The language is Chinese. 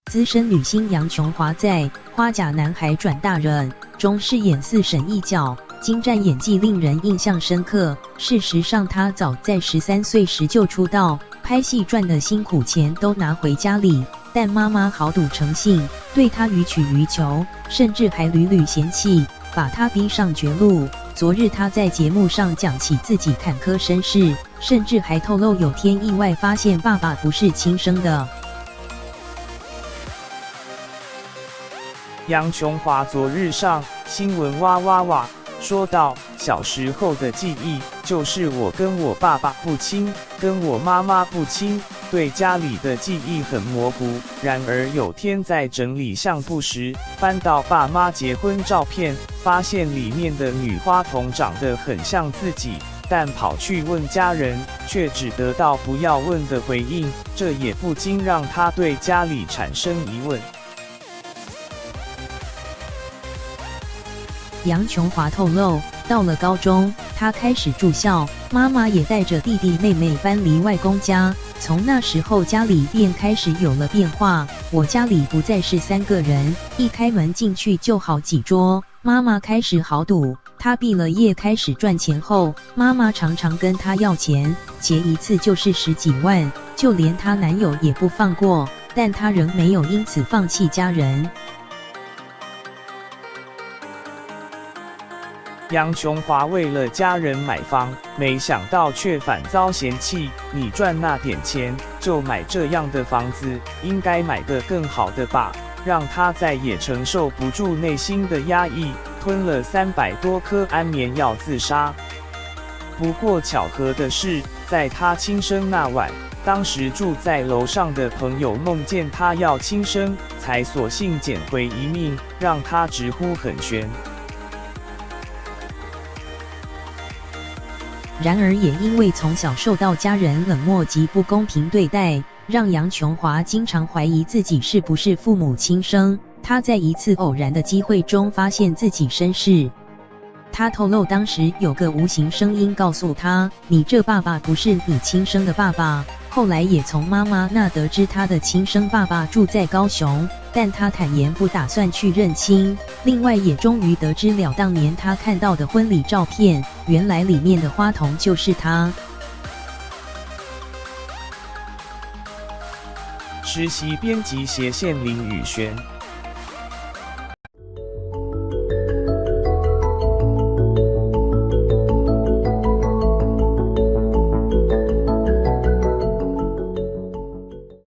资深女星杨琼华在《花甲男孩转大人》中饰演四婶一角，精湛演技令人印象深刻。事实上，她早在13岁时就出道，拍戏赚的辛苦钱都拿回家里，但妈妈好赌成性，对她予取予求，甚至还屡屡嫌弃，把她逼上绝路。昨日她在节目上讲起自己坎坷身世，甚至还透露有天意外发现爸爸不是亲生的。杨琼华昨日上新闻哇哇哇说道，小时候的记忆就是我跟我爸爸不亲，跟我妈妈不亲，对家里的记忆很模糊。然而有天在整理相簿时，翻到爸妈结婚照片，发现里面的女花童长得很像自己，但跑去问家人，却只得到不要问的回应，这也不禁让他对家里产生疑问。杨琼华透露，到了高中，她开始住校，妈妈也带着弟弟妹妹搬离外公家。从那时候，家里便开始有了变化。我家里不再是3个人，一开门进去就好几桌。妈妈开始豪赌，她毕了业开始赚钱后，妈妈常常跟她要钱，结一次就是10几万，就连她男友也不放过，但她仍没有因此放弃家人。杨琼华为了家人买房，没想到却反遭嫌弃。你赚那点钱就买这样的房子，应该买个更好的吧？让他再也承受不住内心的压抑，吞了300多颗安眠药自杀。不过巧合的是，在他轻生那晚，当时住在楼上的朋友梦见他要轻生，才索性捡回一命，让他直呼很悬。然而也因为从小受到家人冷漠及不公平对待，让杨琼华经常怀疑自己是不是父母亲生。她在一次偶然的机会中发现自己身世。她透露，当时有个无形声音告诉她，你这爸爸不是你亲生的爸爸。后来也从妈妈那得知她的亲生爸爸住在高雄，但她坦言不打算去认亲。另外也终于得知了当年她看到的婚礼照片，原来里面的花童就是她。实习编辑斜线林宇璇。